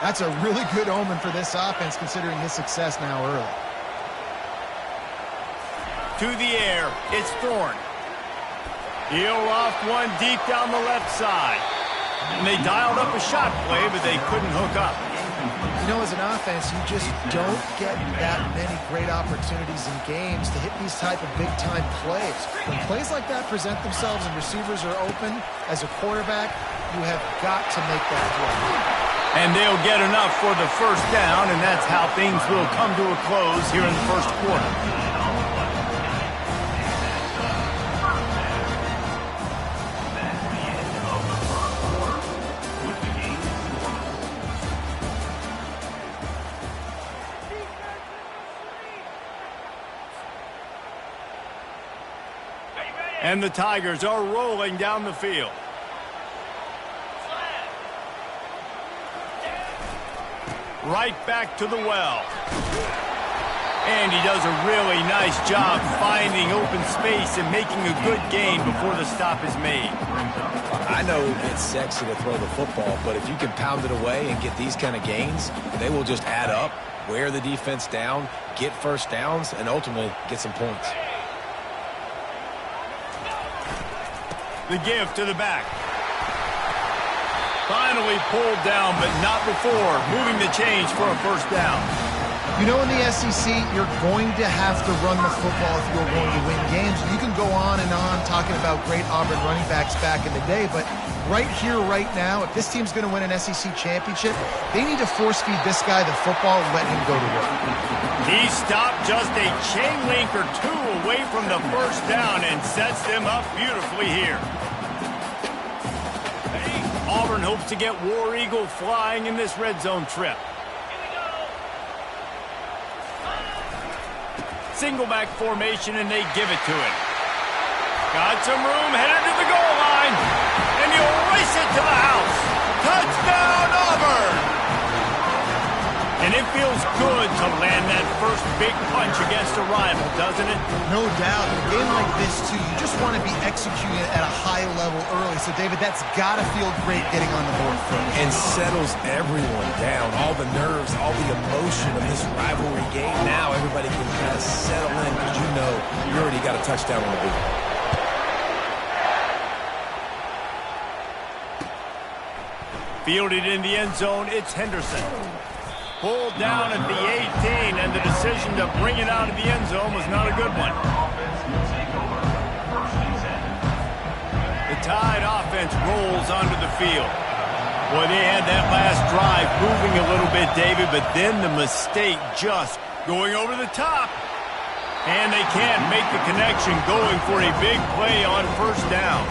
That's a really good omen for this offense, considering his success now early. To the air, it's Thorne. He'll loft one deep down the left side. And they dialed up a shot play, but they couldn't hook up. You know, as an offense, you just don't get that many great opportunities in games to hit these type of big-time plays. When plays like that present themselves and receivers are open, as a quarterback, you have got to make that play. And they'll get enough for the first down, and that's how things will come to a close here in the first quarter. And the Tigers are rolling down the field. Right back to the well. And he does a really nice job finding open space and making a good gain before the stop is made. I know it's sexy to throw the football, but if you can pound it away and get these kind of gains, they will just add up, wear the defense down, get first downs, and ultimately get some points. The give to the back. Finally pulled down, but not before moving the chains for a first down. You know, in the SEC, you're going to have to run the football if you're going to win games. You can go on and on talking about great Auburn running backs back in the day, but right here, right now, if this team's going to win an SEC championship, they need to force-feed this guy the football and let him go to work. He stopped just a chain link or two away from the first down and sets them up beautifully here. Auburn hopes to get War Eagle flying in this red zone trip. Single back formation, and they give it to him. Got some room, headed to the goal line, and he'll race it to the house. Touchdown, Auburn! And it feels good to land that first big punch against a rival, doesn't it? No doubt. In a game like this, too, you just want to be executing it at a high level early. So, David, that's got to feel great getting on the board first. And settles everyone down. All the nerves, all the emotion of this rivalry game. Now everybody can kind of settle in because you know you already got a touchdown on the board. Fielded in the end zone, it's Henderson. Pulled down at the 18, and the decision to bring it out of the end zone was not a good one. The Tide offense rolls onto the field. Boy, they had that last drive moving a little bit, David, but then the mistake just going over the top. And they can't make the connection, going for a big play on first down.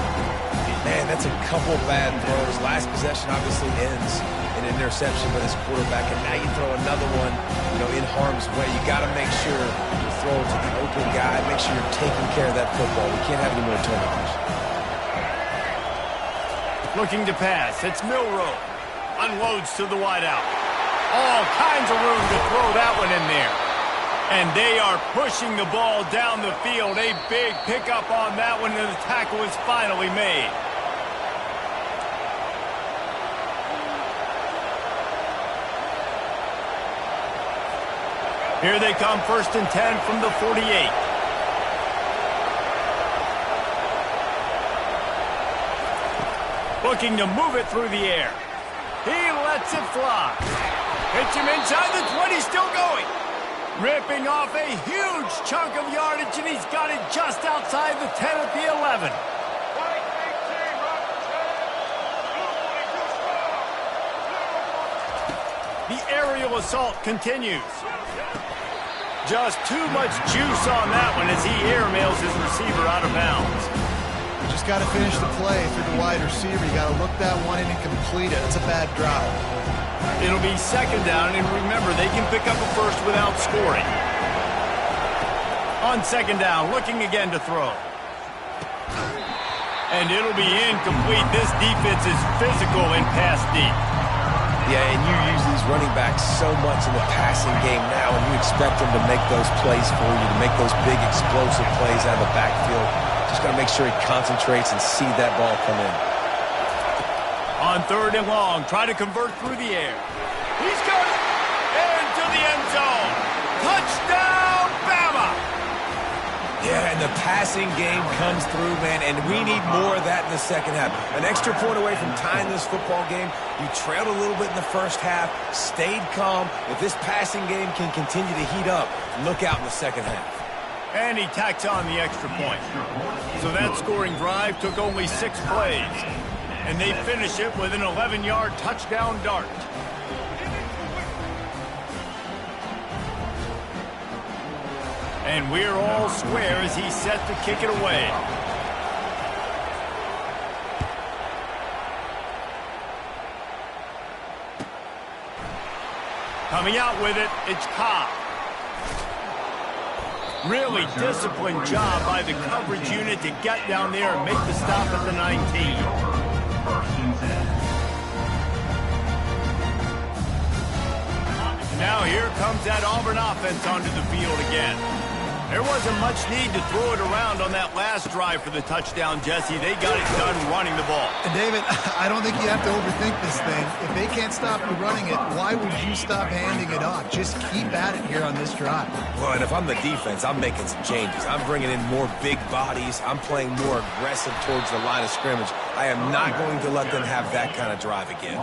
Man, that's a couple bad throws. Last possession obviously ends in an interception by this quarterback, and now you throw another one, in harm's way. You got to make sure you throw it to the open guy. Make sure you're taking care of that football. We can't have any more turnovers. Looking to pass. It's Milroe. Unloads to the wideout. All kinds of room to throw that one in there. And they are pushing the ball down the field. A big pickup on that one, and the tackle is finally made. Here they come, 1st and 10 from the 48. Looking to move it through the air. He lets it fly. Hits him inside the 20, still going. Ripping off a huge chunk of yardage, and he's got it just outside the 10 at the 11. The aerial assault continues. Just too much juice on that one as he airmails his receiver out of bounds. You just got to finish the play through the wide receiver. You got to look that one in and complete it. It's a bad drop. It'll be 2nd down, and remember, they can pick up a first without scoring. On 2nd down, looking again to throw. And it'll be incomplete. This defense is physical and pass deep. Yeah, and you use these running backs so much in the passing game now, and you expect them to make those plays for you, to make those big explosive plays out of the backfield. Just got to make sure he concentrates and see that ball come in. On 3rd and long, try to convert through the air. He's got it into the end zone. Touchdown, Bama! Yeah, and the passing game comes through, man, and we need more of that in the second half. An extra point away from tying this football game. You trailed a little bit in the first half, stayed calm. If this passing game can continue to heat up, look out in the second half. And he tacks on the extra point. So that scoring drive took only 6 plays. And they finish it with an 11-yard touchdown dart. And we're all square as he's set to kick it away. Coming out with it, it's Cobb. Really disciplined job by the coverage unit to get down there and make the stop at the 19. Now here comes that Auburn offense onto the field again. There wasn't much need to throw it around on that last drive for the touchdown, Jesse. They got it done running the ball. And David, I don't think you have to overthink this thing. If they can't stop you running it, why would you stop handing it off? Just keep at it here on this drive. Well, and if I'm the defense, I'm making some changes. I'm bringing in more big bodies. I'm playing more aggressive towards the line of scrimmage. I am not going to let them have that kind of drive again.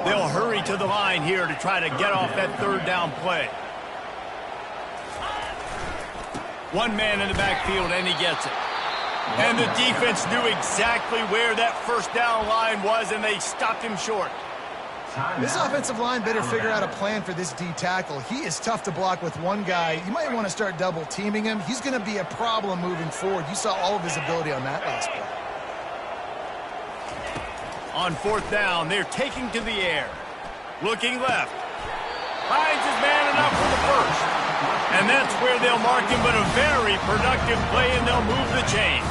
They'll hurry to the line here to try to get off that third down play. One man in the backfield, and he gets it. And the defense knew exactly where that first down line was, and they stopped him short. This offensive line better figure out a plan for this D tackle. He is tough to block with one guy. You might want to start double teaming him. He's going to be a problem moving forward. You saw all of his ability on that last play. On fourth down, they're taking to the air. Looking left. Finds his man enough for the first. And that's where they'll mark him, but a very productive play, and they'll move the chains.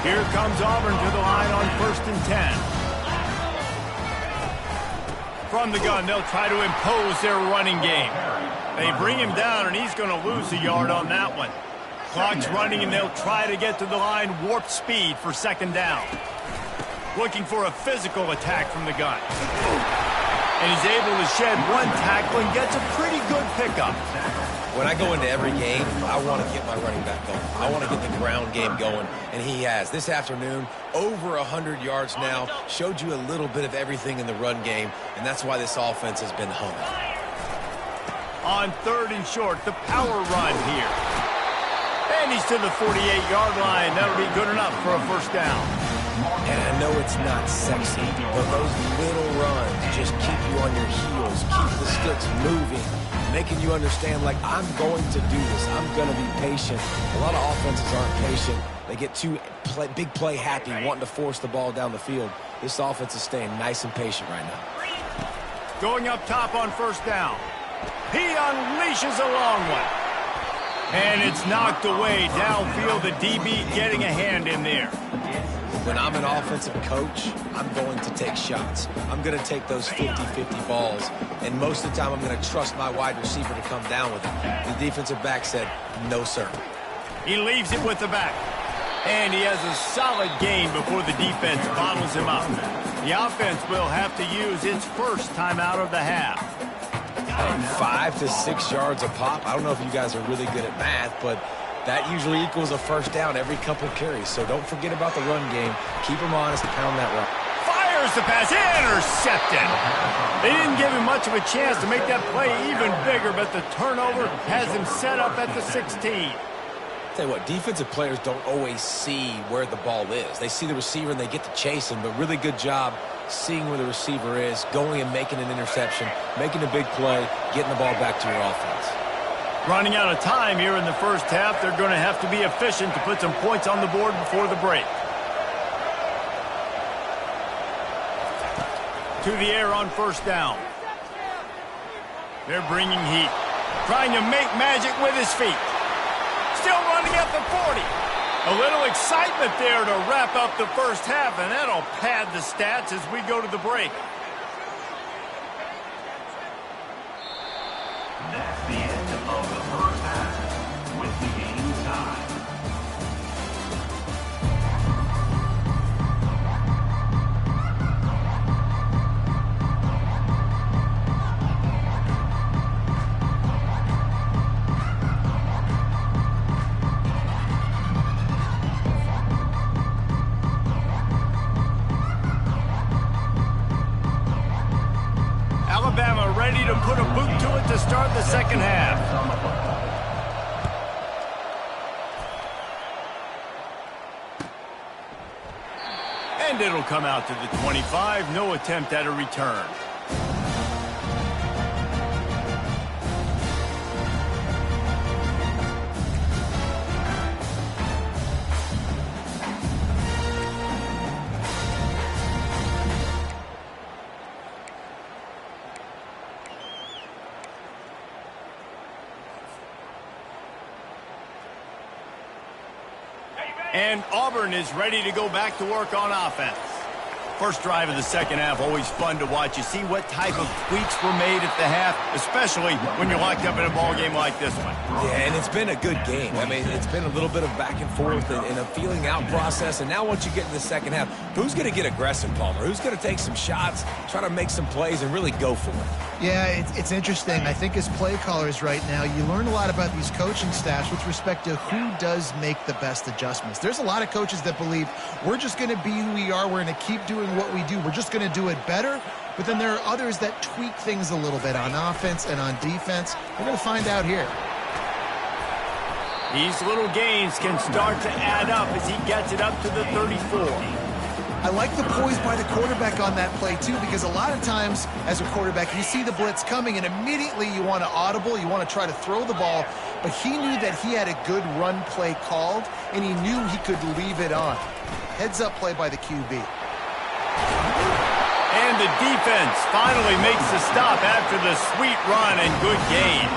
Here comes Auburn to the line on 1st and 10. From the gun, they'll try to impose their running game. They bring him down, and he's going to lose a yard on that one. Clock's running, and they'll try to get to the line warp speed for 2nd down. Looking for a physical attack from the gun. And he's able to shed one tackle and gets a pretty good pickup. When I go into every game, I want to get my running back going. I want to get the ground game going, and he has. This afternoon, over 100 yards now, showed you a little bit of everything in the run game, and that's why this offense has been hung. On 3rd and short, the power run here. And he's to the 48-yard line. That'll be good enough for a 1st down. And I know it's not sexy, but those little runs just keep you on your heels, keep the sticks moving, making you understand, like, I'm going to do this. I'm going to be patient. A lot of offenses aren't patient. They get too big play happy, wanting to force the ball down the field. This offense is staying nice and patient right now. Going up top on 1st down. He unleashes a long one. And it's knocked away downfield. The DB getting a hand in there. When I'm an offensive coach, I'm going to take shots. I'm going to take those 50-50 balls, and most of the time I'm going to trust my wide receiver to come down with it. The defensive back said, no, sir. He leaves it with the back, and he has a solid gain before the defense bottles him up. The offense will have to use its first timeout of the half. 5 to 6 yards a pop. I don't know if you guys are really good at math, but that usually equals a 1st down every couple carries. So don't forget about the run game. Keep them honest and pound that rock. Fires the pass, intercepted. They didn't give him much of a chance to make that play even bigger, but the turnover has him set up at the 16. Tell you what, defensive players don't always see where the ball is. They see the receiver and they get to chase him, but really good job seeing where the receiver is, going and making an interception, making a big play, getting the ball back to your offense. Running out of time here in the first half. They're going to have to be efficient to put some points on the board before the break. To the air on 1st down. They're bringing heat. Trying to make magic with his feet. Still running at the 40. A little excitement there to wrap up the first half, and that'll pad the stats as we go to the break. That's the end of the first half with the game time. ready to put a boot to it to start the second half. And it'll come out to the 25. No attempt at a return. And Auburn is ready to go back to work on offense. First drive of the second half, always fun to watch. You see what type of tweaks were made at the half, especially when you're locked up in a ball game like this one. Yeah, and it's been a good game. I mean, it's been a little bit of back and forth and a feeling out process. And now once you get in the second half, who's going to get aggressive, Palmer? Who's going to take some shots, try to make some plays, and really go for it? Yeah, it's interesting. I think as play callers right now, you learn a lot about these coaching staffs with respect to who does make the best adjustments. There's a lot of coaches that believe we're just going to be who we are. We're going to keep doing what we do. We're just going to do it better. But then there are others that tweak things a little bit on offense and on defense. We're going to find out here. These little gains can start to add up as he gets it up to the 34. I like the poise by the quarterback on that play, too, because a lot of times as a quarterback, you see the blitz coming, and immediately you want to audible, you want to try to throw the ball. But he knew that he had a good run play called, and he knew he could leave it on. Heads-up play by the QB. And the defense finally makes the stop after the sweet run and good gain.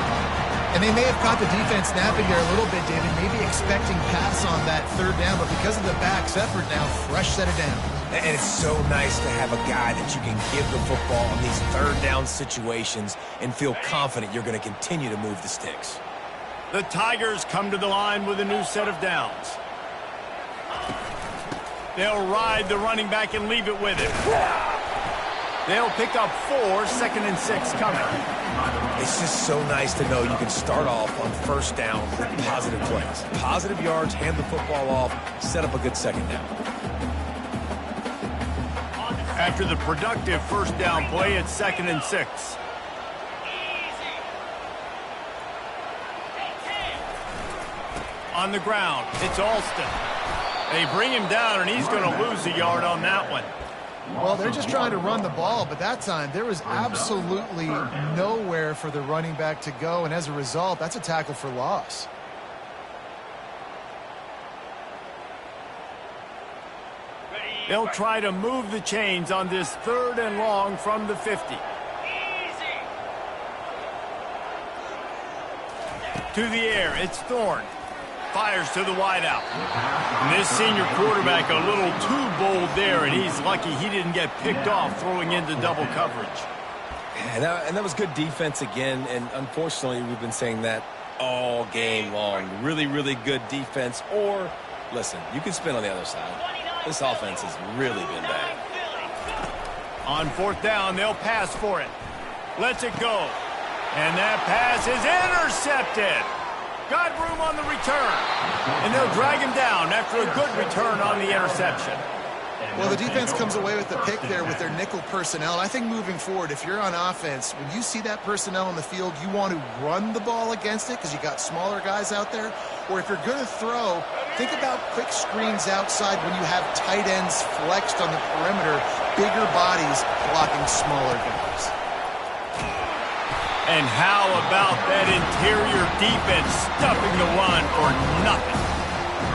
And they may have caught the defense napping there a little bit, David, maybe expecting pass on that third down, but because of the back's effort now, fresh set of downs. And it's so nice to have a guy that you can give the football in these third down situations and feel confident you're going to continue to move the sticks. The Tigers come to the line with a new set of downs. They'll ride the running back and leave it with him. They'll pick up 4, 2nd and 6 coming. It's just so nice to know you can start off on first down with positive plays. Positive yards, hand the football off, set up a good second down. After the productive first down play, it's 2nd and 6. On the ground, it's Alston. They bring him down, and he's going to lose a yard on that one. Well, they're just trying to run the ball, but that time there was absolutely nowhere for the running back to go, and as a result, that's a tackle for loss. They'll try to move the chains on this 3rd and long from the 50. To the air, it's Thorne. Fires to the wideout. And this senior quarterback a little too bold there, and he's lucky he didn't get picked off throwing into double coverage. Yeah, and that was good defense again, and unfortunately we've been saying that all game long. Really, really good defense, or, listen, you can spin on the other side. This offense has really been bad. On 4th down, they'll pass for it. Lets it go. And that pass is intercepted. Got room on the return. And they'll drag him down after a good return on the interception. Well, the defense comes away with the pick there with their nickel personnel. I think moving forward, if you're on offense, when you see that personnel on the field, you want to run the ball against it because you got smaller guys out there. Or if you're going to throw, think about quick screens outside when you have tight ends flexed on the perimeter, bigger bodies blocking smaller guys. And how about that interior defense stuffing the run for nothing?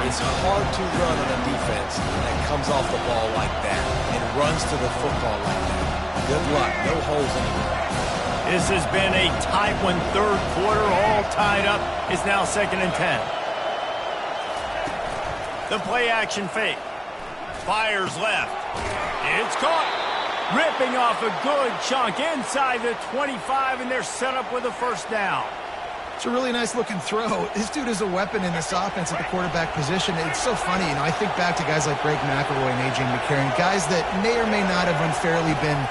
It's hard to run on a defense that comes off the ball like that and runs to the football like that. Good luck. No holes anywhere. This has been a tight one. 3rd quarter, all tied up. It's now 2nd and 10. The play action fake. Fires left. It's caught. Ripping off a good chunk inside the 25, and they're set up with a first down. It's a really nice-looking throw. This dude is a weapon in this offense at the quarterback position. It's so funny. I think back to guys like Greg McElroy and A.J. McCarron, guys that may or may not have unfairly been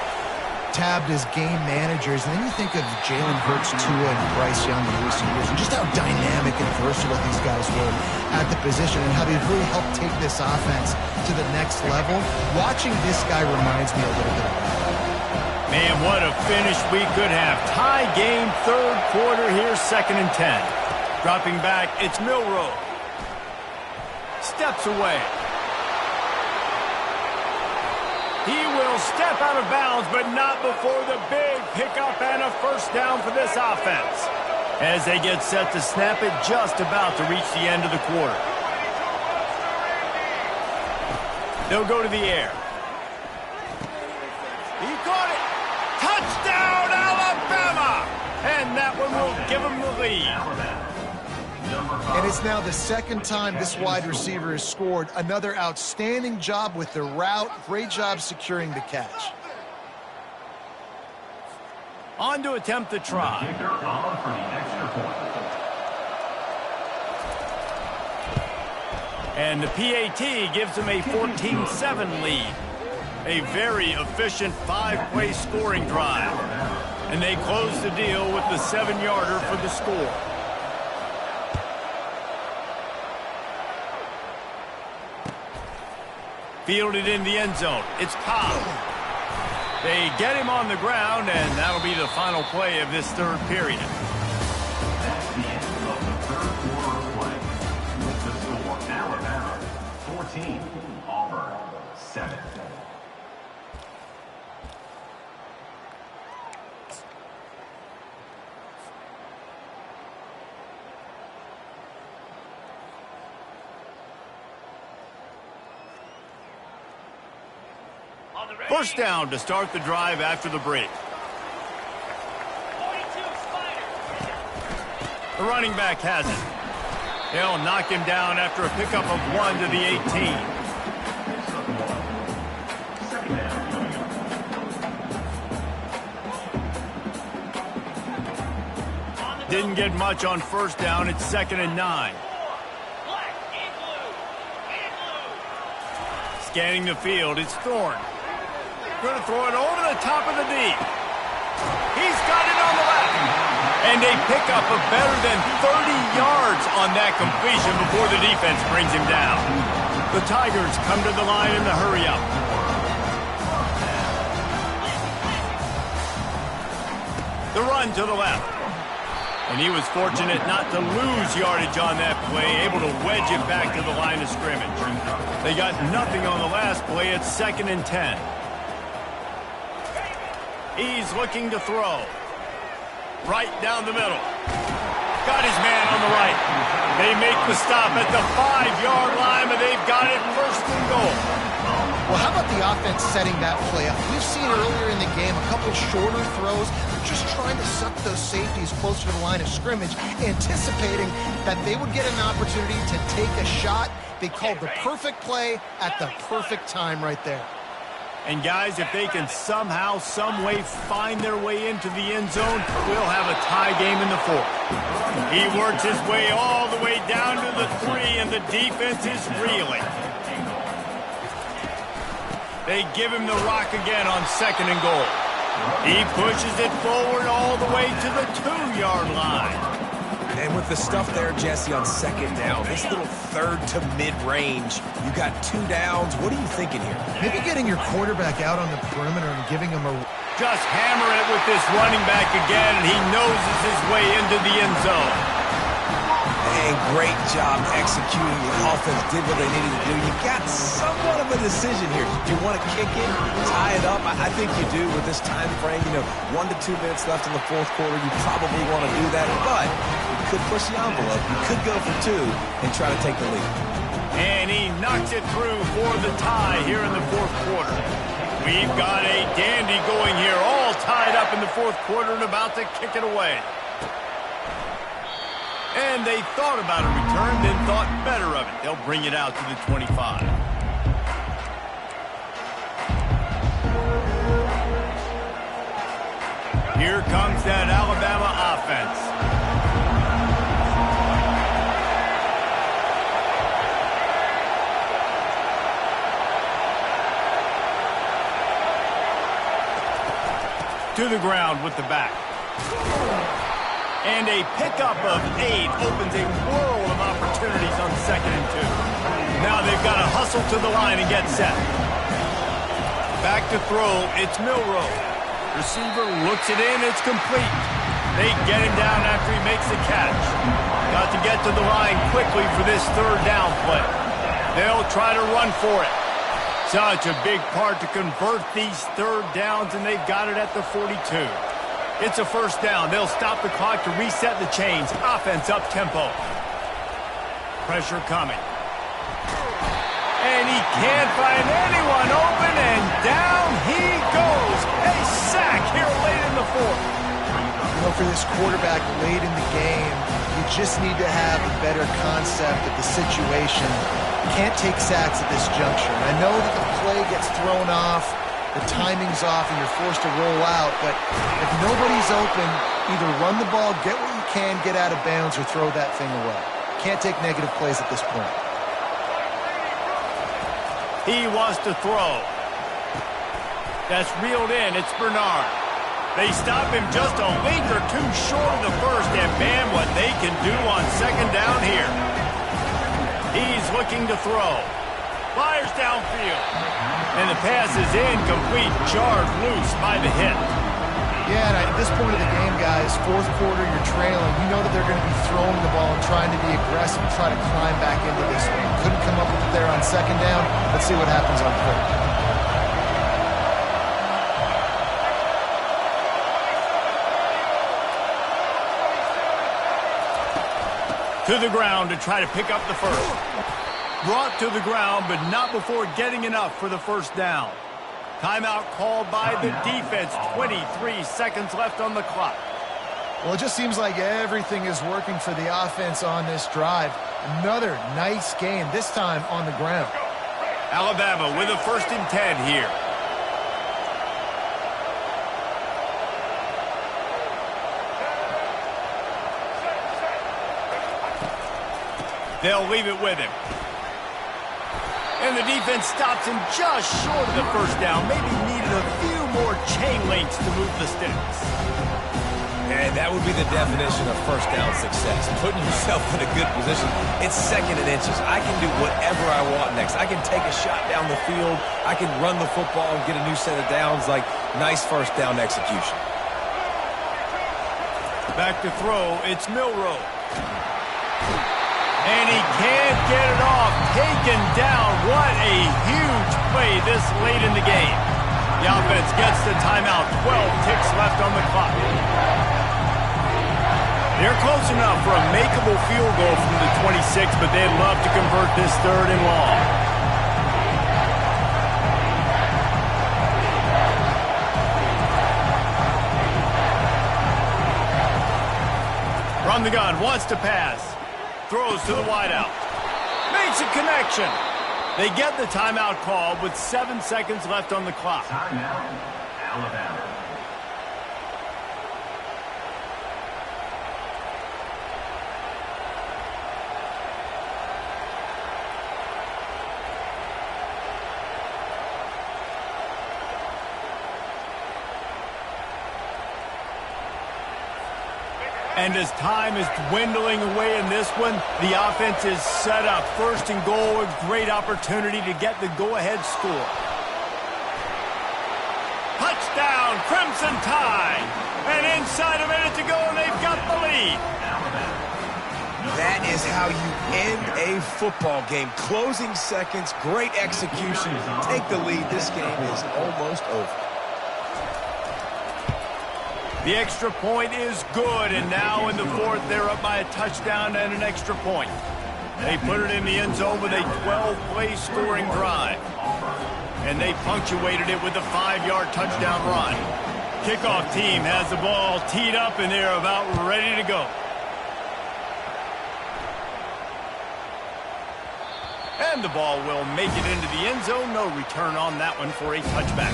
tabbed as game managers. And then you think of Jalen Hurts, Tua, and Bryce Young in recent years, and just how dynamic and versatile these guys were at the position and how they really helped take this offense to the next level. Watching this guy reminds me a little bit of that. Man, what a finish we could have. Tie game, third quarter here, 2nd and 10. Dropping back, it's Milroe. Steps away. He will step out of bounds, but not before the big pickup and a first down for this offense. As they get set to snap it, just about to reach the end of the quarter. They'll go to the air. He caught it. Touchdown, Alabama! And that one will give them the lead. And it's now the 2nd time this wide receiver has scored. Another outstanding job with the route. Great job securing the catch. On to attempt the try. And the PAT gives them a 14-7 lead. A very efficient 5-play scoring drive. And they close the deal with the 7-yarder for the score. Fielded in the end zone. It's Cobb. They get him on the ground, and that'll be the final play of this third period. That's the end of the third quarter of play. With the score, Alabama 14, Auburn 7. First down to start the drive after the break. The running back has it. They'll knock him down after a pickup of 1 to the 18. Didn't get much on first down. It's 2nd and 9. Scanning the field, it's Thorne. Going to throw it over the top of the deep. He's got it on the left. And a pickup of better than 30 yards on that completion before the defense brings him down. The Tigers come to the line in the hurry-up. The run to the left. And he was fortunate not to lose yardage on that play, able to wedge it back to the line of scrimmage. They got nothing on the last play. It's 2nd and 10. He's looking to throw. Right down the middle. Got his man on the right. They make the stop at the 5-yard line, but they've got it 1st and goal. Well, how about the offense setting that play up? We've seen earlier in the game a couple shorter throws, just trying to suck those safeties closer to the line of scrimmage, anticipating that they would get an opportunity to take a shot. They called the perfect play at the perfect time right there. And guys, if they can somehow, some way find their way into the end zone, we'll have a tie game in the 4th. He works his way all the way down to the 3, and the defense is reeling. They give him the rock again on 2nd and goal. He pushes it forward all the way to the 2-yard line. And with the stuff there, Jesse, on 2nd down, this little 3rd to mid-range, you got 2 downs. What are you thinking here? Maybe getting your quarterback out on the perimeter and giving him a... Just hammer it with this running back again, and he noses his way into the end zone. And great job executing. The offense did what they needed to do. You got somewhat of a decision here. Do you want to kick it, tie it up? I think you do with this time frame. 1 to 2 minutes left in the 4th quarter. You probably want to do that, but you could push the envelope. You could go for 2 and try to take the lead. And he knocks it through for the tie here in the 4th quarter. We've got a dandy going here, all tied up in the 4th quarter and about to kick it away. And they thought about a return, then thought better of it. They'll bring it out to the 25. Here comes that Alabama offense. To the ground with the back. And a pickup of 8 opens a world of opportunities on 2nd and 2. Now they've got to hustle to the line and get set. Back to throw, it's Milroe. Receiver looks it in. It's complete. They get him down after he makes the catch. Got to get to the line quickly for this third down play. They'll try to run for it. Such a big part to convert these third downs, and they've got it at the 42. It's a first down. They'll stop the clock to reset the chains. Offense up-tempo. Pressure coming. And he can't find anyone open, and down he goes. A sack here late in the fourth. You know, for this quarterback late in the game, you just need to have a better concept of the situation. You can't take sacks at this juncture. And I know that the play gets thrown off, the timing's off, and you're forced to roll out, but if nobody's open, either run the ball, get what you can, get out of bounds, or throw that thing away. Can't take negative plays at this point. He wants to throw. That's reeled in. It's Bernard. They stop him just a link or two short of the first, and man, what they can do on second down here. He's looking to throw. Fires downfield. And the pass is incomplete, jarred loose by the hit. Yeah, and at this point of the game, guys, fourth quarter, you're trailing. You know that they're going to be throwing the ball and trying to be aggressive and try to climb back into this one. Couldn't come up with it there on second down. Let's see what happens on third. To the ground to try to pick up the first. Brought to the ground, but not before getting enough for the first down. Timeout called by the defense. 23 seconds left on the clock. Well, it just seems like everything is working for the offense on this drive. Another nice game, this time on the ground. Alabama with a 1st and 10 here. They'll leave it with him. And the defense stops him just short of the first down. Maybe needed a few more chain links to move the sticks. And that would be the definition of first down success. Putting yourself in a good position. It's 2nd and inches. I can do whatever I want next. I can take a shot down the field. I can run the football and get a new set of downs. Like, nice first down execution. Back to throw. It's Milroe. And he can't get it off. Taken down. What a huge play this late in the game. The offense gets the timeout. 12 ticks left on the clock. They're close enough for a makeable field goal from the 26, but they'd love to convert this 3rd and long. From the gun, wants to pass. Throws to the wideout. Makes a connection. They get the timeout call with 7 seconds left on the clock. Timeout, Alabama. And as time is dwindling away in this one, the offense is set up. 1st and goal, a great opportunity to get the go-ahead score. Touchdown, Crimson Tide. And inside a minute to go, and they've got the lead. That is how you end a football game. Closing seconds, great execution. Take the lead. This game is almost over. The extra point is good, and now in the 4th, they're up by a touchdown and an extra point. They put it in the end zone with a 12-play scoring drive. And they punctuated it with a 5-yard touchdown run. Kickoff team has the ball teed up, and they're about ready to go. And the ball will make it into the end zone. No return on that one for a touchback.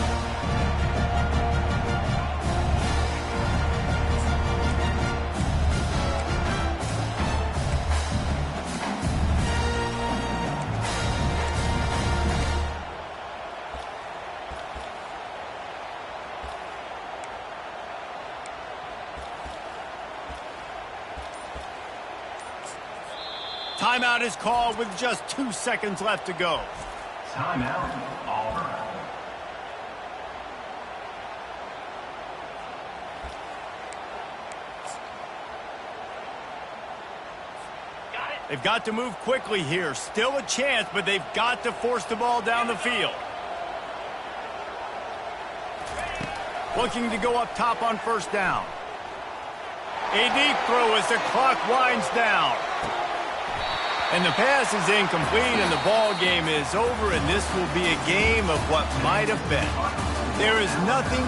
Timeout is called with just 2 seconds left to go. Timeout, Auburn. They've got to move quickly here. Still a chance, but they've got to force the ball down the field. Looking to go up top on first down. A deep throw as the clock winds down. And the pass is incomplete, and the ball game is over, and this will be a game of what might have been. There is nothing